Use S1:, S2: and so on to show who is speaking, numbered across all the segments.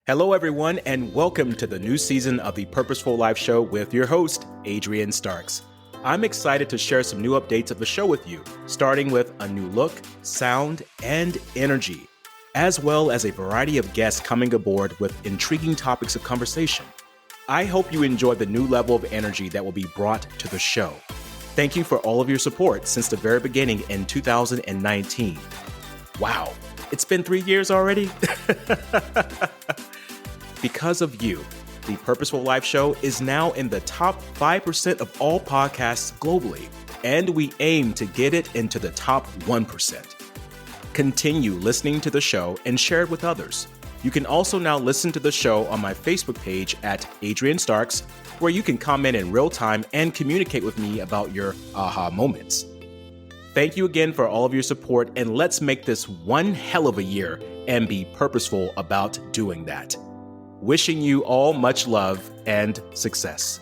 S1: Hello, everyone, and welcome to the new season of the Purposeful Life Show with your host, Adrian Starks. I'm excited to share some new updates of the show with you, starting with a new look, sound, and energy, as well as a variety of guests coming aboard with intriguing topics of conversation. I hope you enjoy the new level of energy that will be brought to the show. Thank you for all of your support since the very beginning in 2019. Wow, it's been 3 years already? Because of you, the Purposeful Life Show is now in the top 5% of all podcasts globally, and we aim to get it into the top 1%. Continue listening to the show and share it with others. You can also now listen to the show on my Facebook page at Adrian Starks, where you can comment in real time and communicate with me about your aha moments. Thank you again for all of your support, and let's make this one hell of a year and be purposeful about doing that. Wishing you all much love and success.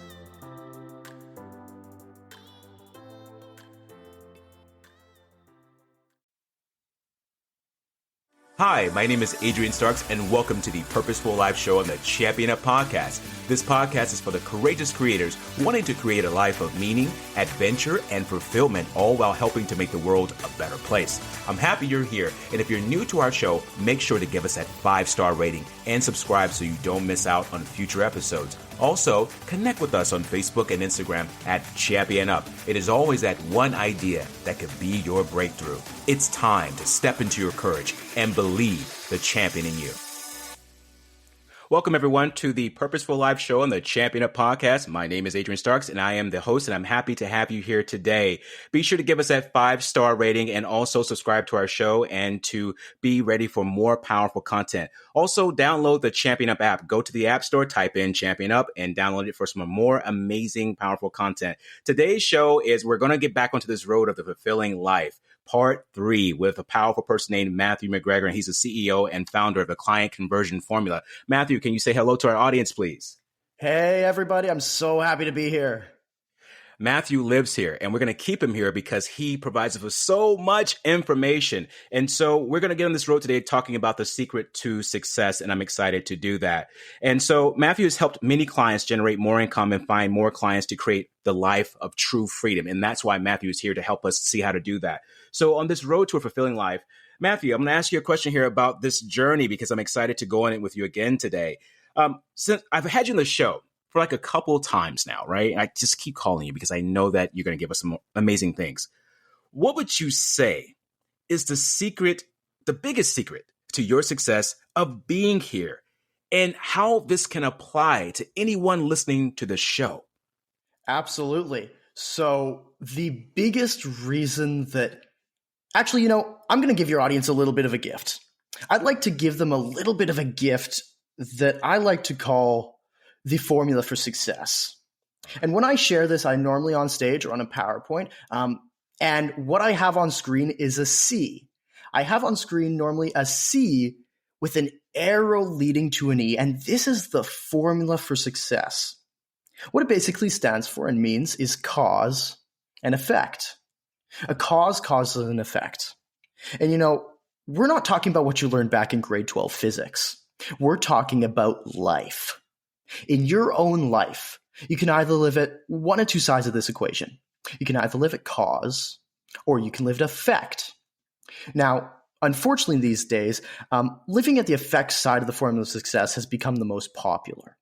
S1: Hi, my name is Adrian Starks, and welcome to the Purposeful Life Show on the Champion Up Podcast. This podcast is for the courageous creators wanting to create a life of meaning, adventure, and fulfillment, all while helping to make the world a better place. I'm happy you're here, and if you're new to our show, make sure to give us that 5-star rating and subscribe so you don't miss out on future episodes. Also, connect with us on Facebook and Instagram at Champion Up. It is always that one idea that could be your breakthrough. It's time to step into your courage and believe the champion in you. Welcome, everyone, to the Purposeful Life Show on the Champion Up Podcast. My name is Adrian Starks, and I am the host, and I'm happy to have you here today. Be sure to give us that 5-star rating and also subscribe to our show and to be ready for more powerful content. Also, download the Champion Up app. Go to the App Store, type in Champion Up, and download it for some more amazing, powerful content. Today's show is we're going to get back onto this road of the fulfilling life. Part 3 with a powerful person named Matthew McGregor, and he's the CEO and founder of the Client Conversion Formula. Matthew, can you say hello to our audience, please?
S2: Hey, everybody. I'm so happy to be here.
S1: Matthew lives here, and we're going to keep him here because he provides us with so much information. And so we're going to get on this road today talking about the secret to success, and I'm excited to do that. And so Matthew has helped many clients generate more income and find more clients to create the life of true freedom. And that's why Matthew is here to help us see how to do that. So on this road to a fulfilling life, Matthew, I'm going to ask you a question here about this journey because I'm excited to go on it with you again today. Since I've had you on the show for like a couple of times now, right? I just keep calling you because I know that you're going to give us some amazing things. What would you say is the secret, the biggest secret to your success of being here and how this can apply to anyone listening to the show?
S2: Absolutely. So the biggest reason that actually, I'm going to give your audience a little bit of a gift. I'd like to give them a little bit of a gift that I like to call the formula for success. And when I share this, I'm normally on stage or on a PowerPoint. And what I have on screen is a C. I have on screen normally a C with an arrow leading to an E. And this is the formula for success. What it basically stands for and means is cause and effect. A cause causes an effect. And we're not talking about what you learned back in grade 12 physics. We're talking about life. In your own life, you can either live at one of two sides of this equation. You can either live at cause or you can live at effect. Now, unfortunately these days, living at the effect side of the formula of success has become the most popular.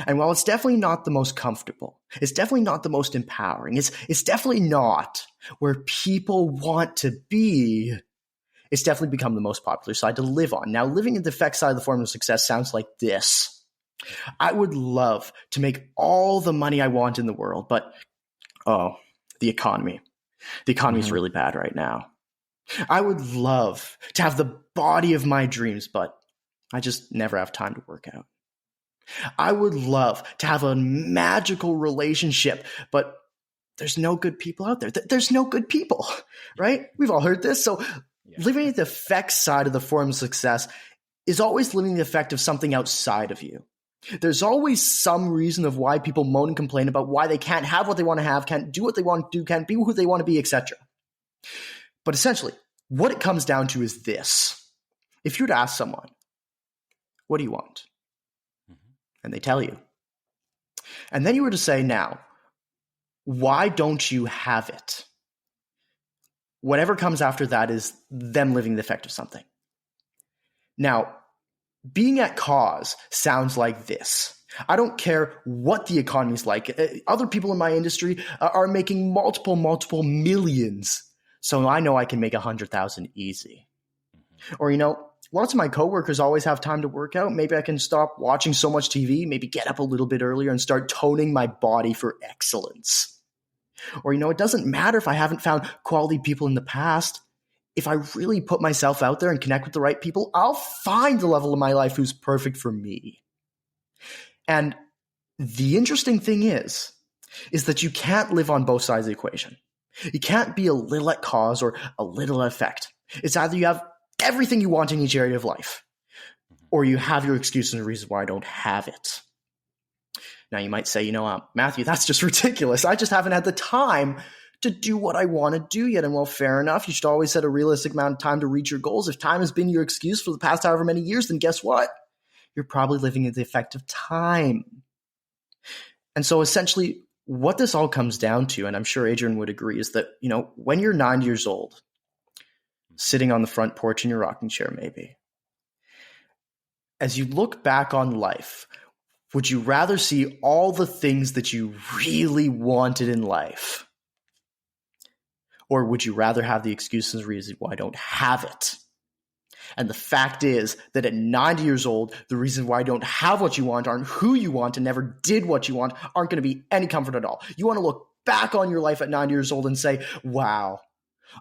S2: And while it's definitely not the most comfortable, it's definitely not the most empowering, it's definitely not where people want to be, it's definitely become the most popular side to live on. Now, living at the effect side of the formula of success sounds like this. I would love to make all the money I want in the world, but, the economy. The economy is really bad right now. I would love to have the body of my dreams, but I just never have time to work out. I would love to have a magical relationship, but there's no good people out there. There's no good people, right? We've all heard this. So living at the effect side of the form of success is always living the effect of something outside of you. There's always some reason of why people moan and complain about why they can't have what they want to have, can't do what they want to do, can't be who they want to be, etc. But essentially, what it comes down to is this. If you were to ask someone, what do you want? And they tell you. And then you were to say, now, why don't you have it? Whatever comes after that is them living the effect of something. Now, being at cause sounds like this. I don't care what the economy's like. Other people in my industry are making multiple millions. So I know I can make 100,000 easy. Or, lots of my coworkers always have time to work out. Maybe I can stop watching so much TV, maybe get up a little bit earlier and start toning my body for excellence. Or, it doesn't matter if I haven't found quality people in the past. If I really put myself out there and connect with the right people, I'll find the level of my life who's perfect for me. And the interesting thing is that you can't live on both sides of the equation. You can't be a little at cause or a little at effect. It's either you have everything you want in each area of life, or you have your excuses and reasons why I don't have it. Now you might say, Matthew, that's just ridiculous. I just haven't had the time to do what I want to do yet. And well, fair enough. You should always set a realistic amount of time to reach your goals. If time has been your excuse for the past however many years, then guess what? You're probably living at the effect of time. And so essentially what this all comes down to, and I'm sure Adrian would agree, is that, when you're 9 years old, sitting on the front porch in your rocking chair, maybe, as you look back on life, would you rather see all the things that you really wanted in life? Or would you rather have the excuses and reasons why I don't have it? And the fact is that at 90 years old, the reasons why I don't have what you want, aren't who you want, and never did what you want, aren't going to be any comfort at all. You want to look back on your life at 90 years old and say, wow,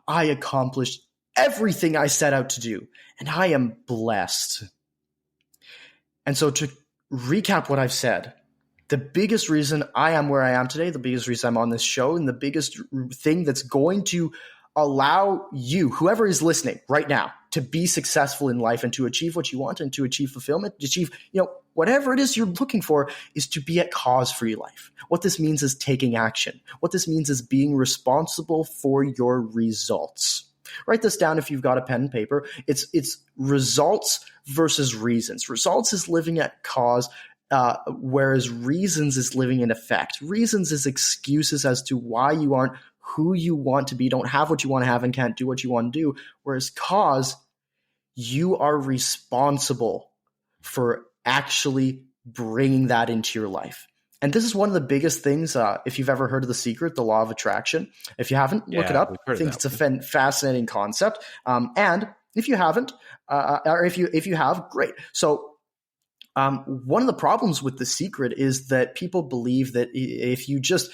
S2: I accomplished everything I set out to do, and I am blessed. And so to recap what I've said, the biggest reason I am where I am today, the biggest reason I'm on this show, and the biggest thing that's going to allow you, whoever is listening right now, to be successful in life and to achieve what you want and to achieve fulfillment, to achieve, whatever it is you're looking for, is to be at cause for your life. What this means is taking action. What this means is being responsible for your results. Write this down if you've got a pen and paper. It's results versus reasons. Results is living at cause, whereas reasons is living in effect. Reasons is excuses as to why you aren't who you want to be, don't have what you want to have, and can't do what you want to do. Whereas cause, you are responsible for actually bringing that into your life. And this is one of the biggest things, if you've ever heard of The Secret, the law of attraction. If you haven't, look it up. I think it's a fascinating concept. And if you haven't, or if you have, great. So one of the problems with The Secret is that people believe that if you just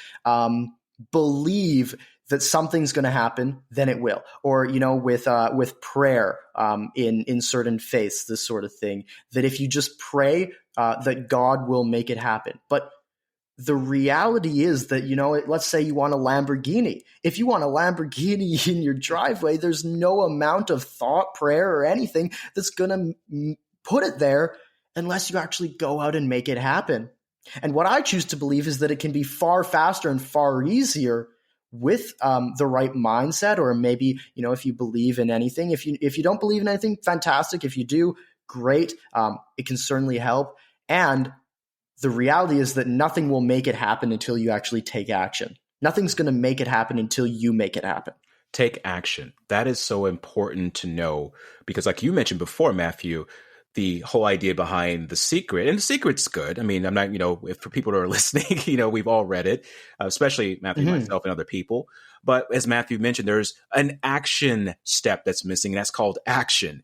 S2: believe that something's going to happen, then it will. Or, with prayer in certain faiths, this sort of thing, that if you just pray, that God will make it happen. But the reality is that, let's say you want a Lamborghini. If you want a Lamborghini in your driveway, there's no amount of thought, prayer, or anything that's going to put it there unless you actually go out and make it happen. And what I choose to believe is that it can be far faster and far easier with the right mindset, or maybe, if you believe in anything. If you don't believe in anything, fantastic. If you do, great. It can certainly help. And the reality is that nothing will make it happen until you actually take action. Nothing's going to make it happen until you make it happen.
S1: Take action. That is so important to know, because like you mentioned before, Matthew, the whole idea behind The Secret, and The Secret's good. I mean, I'm not, if for people that are listening, we've all read it, especially Matthew, myself, and other people. But as Matthew mentioned, there's an action step that's missing, and that's called action.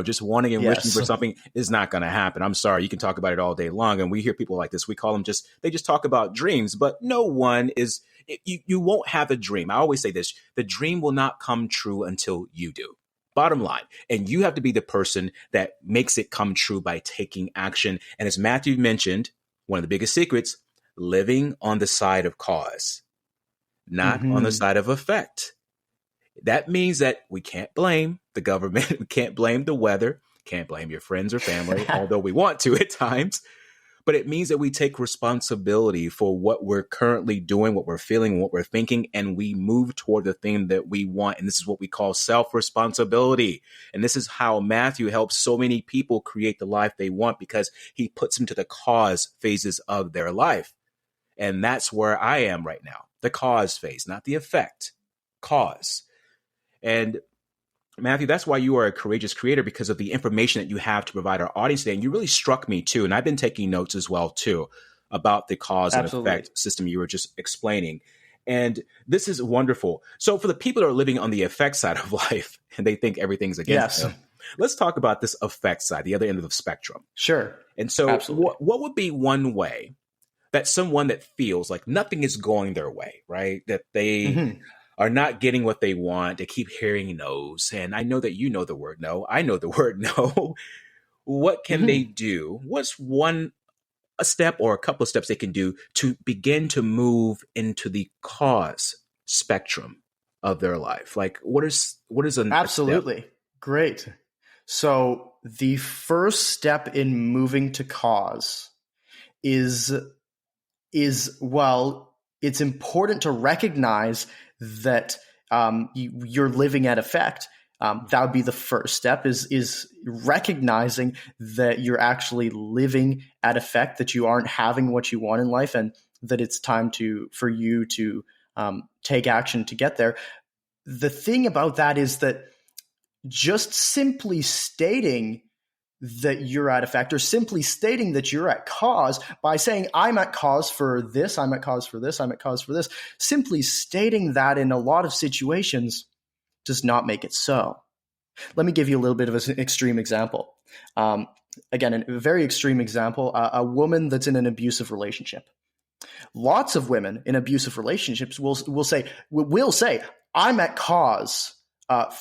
S1: Just wanting and wishing for something is not going to happen. I'm sorry. You can talk about it all day long. And we hear people like this. We call them they just talk about dreams, but no one is, you won't have a dream. I always say this, the dream will not come true until you do. Bottom line. And you have to be the person that makes it come true by taking action. And as Matthew mentioned, one of the biggest secrets, living on the side of cause, not on the side of effect. That means that we can't blame the government. We can't blame the weather. Can't blame your friends or family, although we want to at times. but it means that we take responsibility for what we're currently doing, what we're feeling, what we're thinking, and we move toward the thing that we want. And this is what we call self-responsibility. And this is how Matthew helps so many people create the life they want, because he puts them to the cause phases of their life. And that's where I am right now, the cause phase, not the effect, cause. And Matthew, that's why you are a courageous creator, because of the information that you have to provide our audience today. And you really struck me too. And I've been taking notes as well too about the cause and effect system you were just explaining. And this is wonderful. So for the people that are living on the effect side of life and they think everything's against them, let's talk about this effect side, the other end of the spectrum.
S2: Sure.
S1: And so what would be one way that someone that feels like nothing is going their way, right? That they are not getting what they want. They keep hearing no's. And I know that you know the word no. I know the word no. What can they do? What's a step or a couple of steps they can do to begin to move into the cause spectrum of their life? Like what is an
S2: Absolutely.
S1: Step?
S2: Great. So the first step in moving to cause is well, it's important to recognize that you're living at effect. That would be the first step, is recognizing that you're actually living at effect, that you aren't having what you want in life, and that it's time for you to take action to get there. The thing about that is that just simply stating that you're at effect, or simply stating that you're at cause by saying, I'm at cause for this, I'm at cause for this, I'm at cause for this, simply stating that in a lot of situations does not make it so. Let me give you a little bit of an extreme example. Again, a very extreme example, a woman that's in an abusive relationship. Lots of women in abusive relationships will say, I'm at cause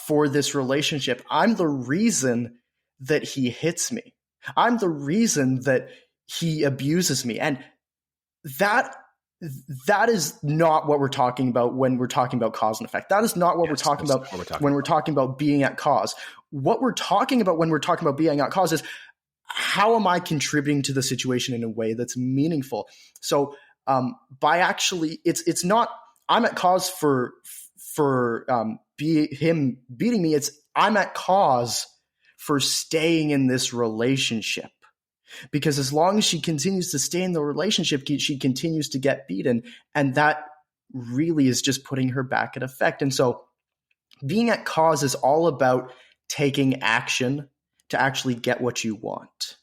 S2: for this relationship. I'm the reason that he hits me. I'm the reason that he abuses me. And that is not what we're talking about when we're talking about cause and effect. That is not what we're talking about when we're talking about being at cause. What we're talking about when we're talking about being at cause is, how am I contributing to the situation in a way that's meaningful? So by actually, it's not I'm at cause for him beating me. It's I'm at cause for staying in this relationship, because as long as she continues to stay in the relationship, she continues to get beaten, and that really is just putting her back at effect. And so being at cause is all about taking action to actually get what you want.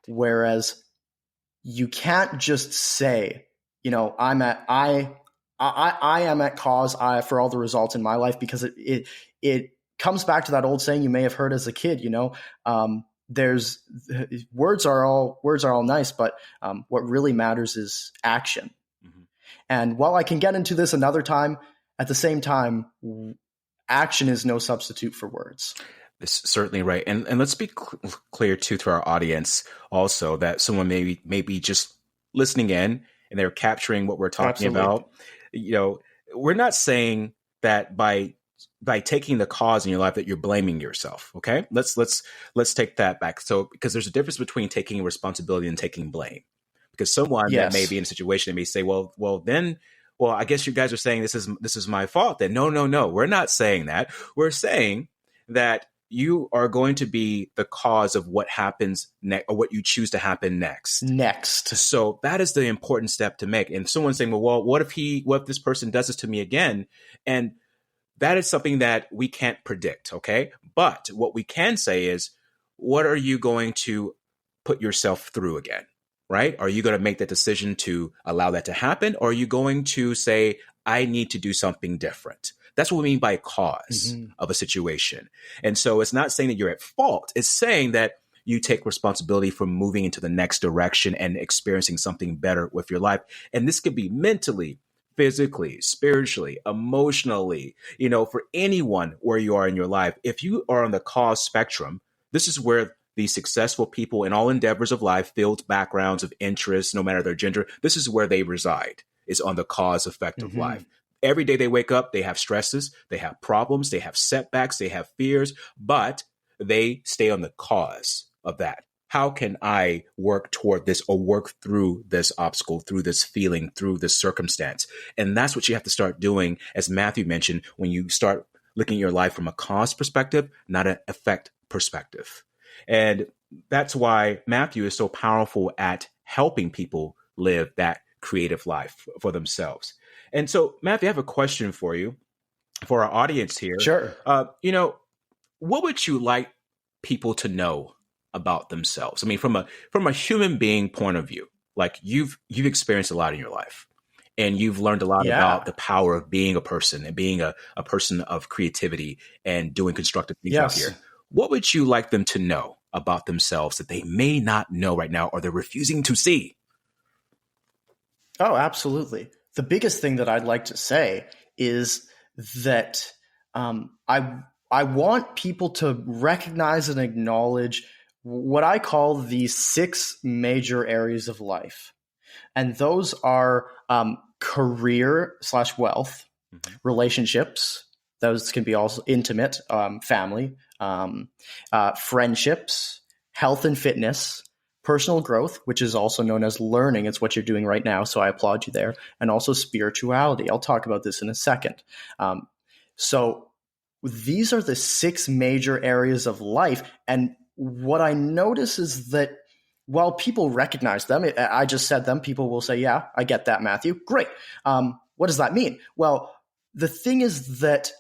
S2: Whereas you can't just say, I am at cause for all the results in my life, because it comes back to that old saying you may have heard as a kid, there's words are all nice, but what really matters is action. And while I can get into this another time, at the same time, action is no substitute for words.
S1: That's certainly right. And let's be clear too to our audience also, that someone may be just listening in and they're capturing what we're talking about. We're not saying that by taking the cause in your life that you're blaming yourself. Okay. Let's take that back. So, because there's a difference between taking responsibility and taking blame, because someone that may be in a situation, they may say, well, I guess you guys are saying this is my fault. Then no, we're not saying that. We're saying that you are going to be the cause of what happens next, or what you choose to happen next. So that is the important step to make. And someone's saying, well, what if this person does this to me again? And that is something that we can't predict. Okay. But what we can say is, what are you going to put yourself through again? Right? Are you going to make that decision to allow that to happen? Or are you going to say, I need to do something different? That's what we mean by cause of a situation. And so it's not saying that you're at fault. It's saying that you take responsibility for moving into the next direction and experiencing something better with your life. And this could be mentally, physically, spiritually, emotionally, for anyone where you are in your life. If you are on the cause spectrum, this is where the successful people in all endeavors of life, fields, backgrounds of interest, no matter their gender, this is where they reside, is on the cause effect of life. Every day they wake up, they have stresses, they have problems, they have setbacks, they have fears, but they stay on the cause of that. how can I work toward this or work through this obstacle, through this feeling, through this circumstance? And that's what you have to start doing, as Matthew mentioned, when you start looking at your life from a cause perspective, not an effect perspective. And that's why Matthew is so powerful at helping people live that creative life for themselves. And so, Matthew, I have a question for you, for our audience here.
S2: Sure.
S1: What would you like people to know about themselves? I mean, from a human being point of view, like you've experienced a lot in your life, and you've learned a lot about the power of being a person and being a person of creativity and doing constructive things out here. What would you like them to know about themselves that they may not know right now, or they're refusing to see?
S2: Oh, absolutely. The biggest thing that I'd like to say is that I want people to recognize and acknowledge what I call the 6 major areas of life. And those are career/wealth, relationships. Those can be also intimate, family, friendships, health and fitness, personal growth, which is also known as learning. It's what you're doing right now, so I applaud you there. And also spirituality. I'll talk about this in a second. So these are the 6 major areas of life. And what I notice is that while people recognize them, I just said them, people will say, yeah, I get that, Matthew. Great. What does that mean? Well, the thing is that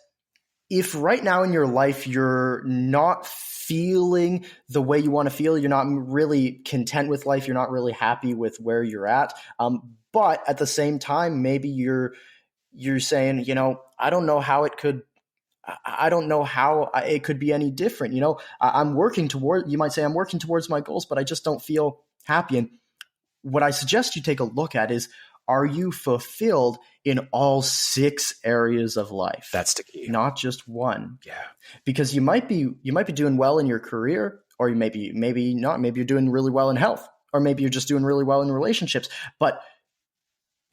S2: if right now in your life you're not feeling the way you want to feel, you're not really content with life, you're not really happy with where you're at, but at the same time, maybe you're saying, I don't know how it could be any different. You might say I'm working towards my goals, but I just don't feel happy. And what I suggest you take a look at is, are you fulfilled in all 6 areas of life?
S1: That's the key.
S2: Not just one.
S1: Yeah.
S2: Because you might be doing well in your career, or you maybe not. Maybe you're doing really well in health, or maybe you're just doing really well in relationships. But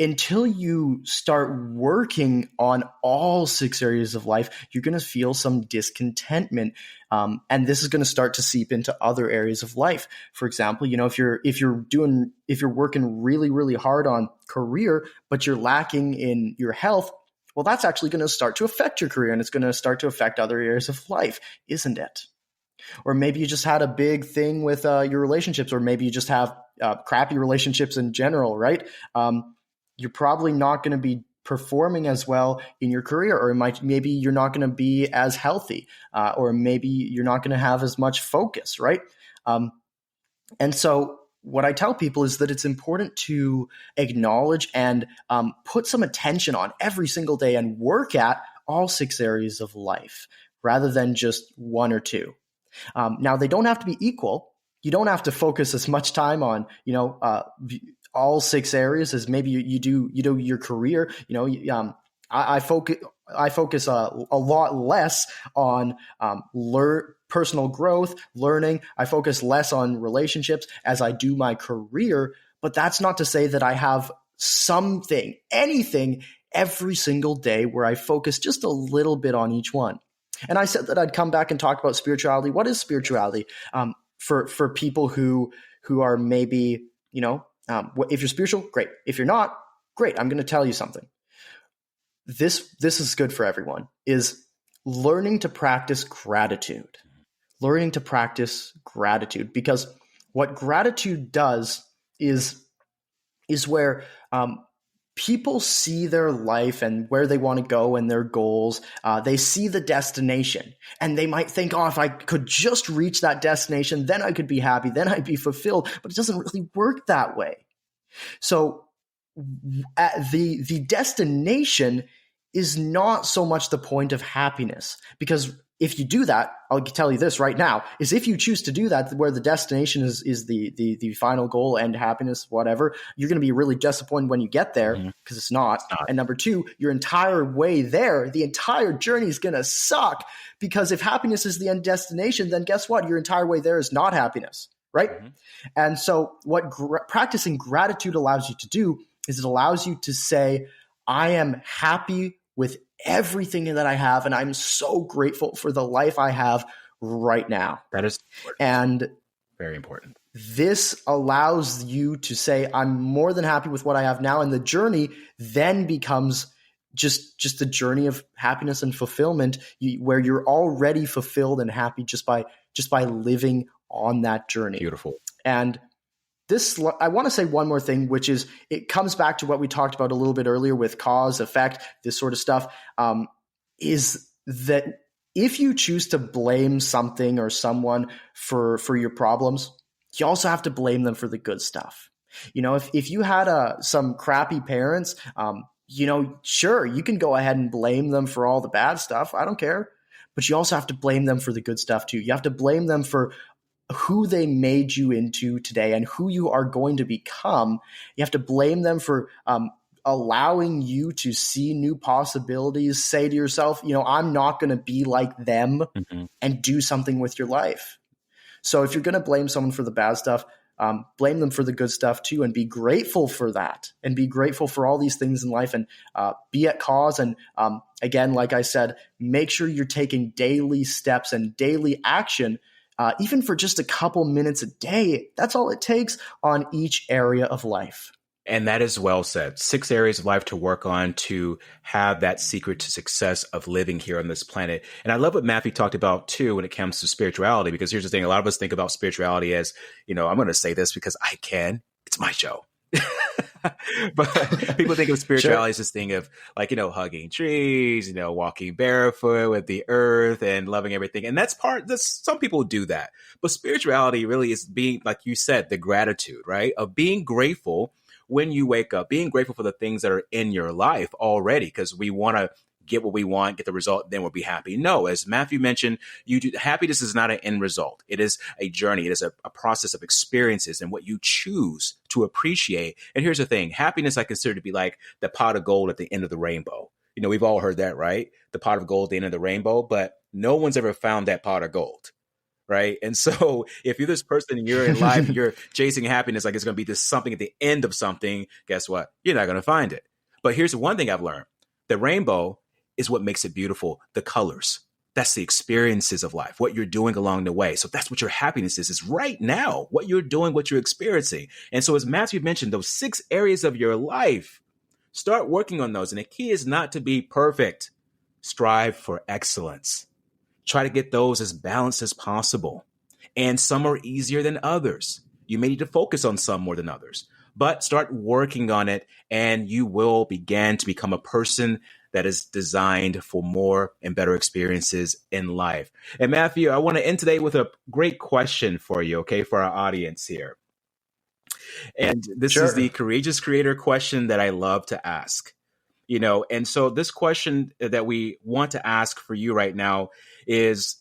S2: until you start working on all 6 areas of life, you're going to feel some discontentment. And this is going to start to seep into other areas of life. For example, if you're working really, really hard on career, but you're lacking in your health, well, that's actually going to start to affect your career, and it's going to start to affect other areas of life, isn't it? Or maybe you just had a big thing with your relationships, or maybe you just have crappy relationships in general, right? You're probably not going to be performing as well in your career, or maybe you're not going to be as healthy, or maybe you're not going to have as much focus, right? And so what I tell people is that it's important to acknowledge and put some attention on every single day and work at all 6 areas of life rather than just 1 or 2. Now, they don't have to be equal. You don't have to focus as much time on, all 6 areas as maybe you do your career. I focus a lot less on personal growth, learning. I focus less on relationships as I do my career. But that's not to say that I have anything every single day where I focus just a little bit on each one. And I said that I'd come back and talk about spirituality. What is spirituality? For people who are maybe, if you're spiritual, great. If you're not, great. I'm going to tell you something. This is good for everyone, is learning to practice gratitude. Learning to practice gratitude, because what gratitude does is where people see their life and where they want to go and their goals. They see the destination, and they might think, if I could just reach that destination, then I could be happy, then I'd be fulfilled. But it doesn't really work that way. So the destination is not so much the point of happiness, because if you do that, I'll tell you this right now, is if you choose to do that, where the destination is the final goal and happiness, whatever, you're going to be really disappointed when you get there, because it's not. And number 2, your entire way there, the entire journey is going to suck, because if happiness is the end destination, then guess what? Your entire way there is not happiness, right? And so what practicing gratitude allows you to do is it allows you to say, I am happy with everything that I have, and I'm so grateful for the life I have right now.
S1: That is important.
S2: And
S1: very important.
S2: this allows you to say, I'm more than happy with what I have now. And the journey then becomes just the journey of happiness and fulfillment, where you're already fulfilled and happy just by living on that journey.
S1: Beautiful.
S2: And this, I want to say one more thing, which is it comes back to what we talked about a little bit earlier with cause, effect, this sort of stuff, is that if you choose to blame something or someone for your problems, you also have to blame them for the good stuff. If you had some crappy parents, sure, you can go ahead and blame them for all the bad stuff. I don't care. But you also have to blame them for the good stuff too. You have to blame them for who they made you into today and who you are going to become. You have to blame them for allowing you to see new possibilities. Say to yourself, I'm not going to be like them, and do something with your life. So if you're going to blame someone for the bad stuff, blame them for the good stuff too, and be grateful for that, and be grateful for all these things in life, and be at cause. And again, like I said, make sure you're taking daily steps and daily action, even for just a couple minutes a day. That's all it takes on each area of life.
S1: And that is well said. 6 areas of life to work on to have that secret to success of living here on this planet. And I love what Matthew talked about too when it comes to spirituality, because here's the thing. A lot of us think about spirituality as, I'm going to say this because I can. It's my show. But people think of spirituality as this thing of hugging trees, walking barefoot with the earth and loving everything. And that's some people do that. But spirituality really is being, like you said, the gratitude, right? Of being grateful when you wake up, being grateful for the things that are in your life already, because we want to get what we want, get the result, then we'll be happy. No, as Matthew mentioned, happiness is not an end result. It is a journey. It is a process of experiences and what you choose to appreciate. And here's the thing. Happiness I consider to be like the pot of gold at the end of the rainbow. We've all heard that, right? The pot of gold at the end of the rainbow, but no one's ever found that pot of gold. Right. And so if you're this person and you're in life, you're chasing happiness, like it's going to be this something at the end of something, guess what? You're not going to find it. But here's one thing I've learned. The rainbow is what makes it beautiful. The colors, that's the experiences of life, what you're doing along the way. So that's what your happiness is right now, what you're doing, what you're experiencing. And so as Matthew mentioned, those 6 areas of your life, start working on those. And the key is not to be perfect. Strive for excellence. Try to get those as balanced as possible. And some are easier than others. You may need to focus on some more than others, but start working on it and you will begin to become a person that is designed for more and better experiences in life. And Matthew, I want to end today with a great question for you, okay, for our audience here. And this is the Courageous Creator question that I love to ask. And so this question that we want to ask for you right now is,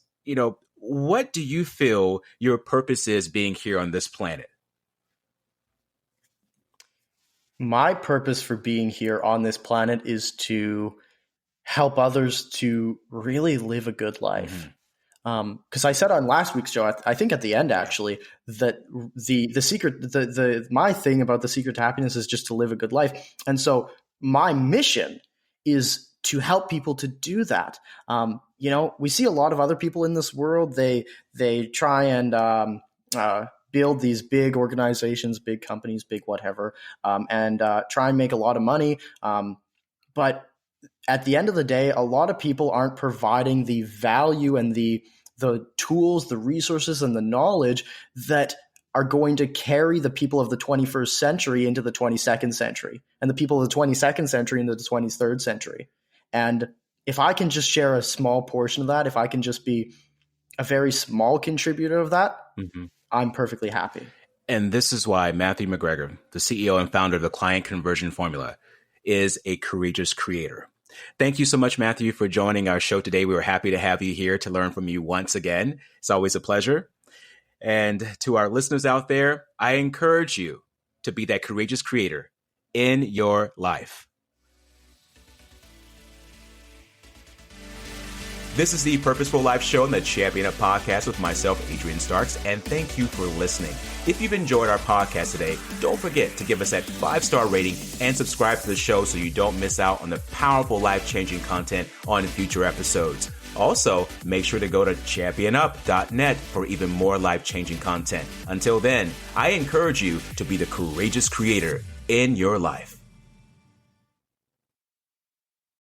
S1: what do you feel your purpose is being here on this planet?
S2: My purpose for being here on this planet is to help others to really live a good life. Because I said on last week's show, I think at the end actually, that the secret, my thing about the secret to happiness is just to live a good life. And so my mission is to help people to do that. We see a lot of other people in this world. They try and build these big organizations, big companies, big whatever, and try and make a lot of money. But at the end of the day, a lot of people aren't providing the value and the tools, the resources, and the knowledge that are going to carry the people of the 21st century into the 22nd century, and the people of the 22nd century into the 23rd century. And if I can just share a small portion of that, if I can just be a very small contributor of that, I'm perfectly happy.
S1: And this is why Matthew McGregor, the CEO and founder of the Client Conversion Formula, is a courageous creator. Thank you so much, Matthew, for joining our show today. We were happy to have you here to learn from you once again. It's always a pleasure. And to our listeners out there, I encourage you to be that courageous creator in your life. This is the Purposeful Life Show and the Champion Up Podcast with myself, Adrian Starks, and thank you for listening. If you've enjoyed our podcast today, don't forget to give us that 5-star rating and subscribe to the show so you don't miss out on the powerful life-changing content on future episodes. Also, make sure to go to championup.net for even more life-changing content. Until then, I encourage you to be the courageous creator in your life.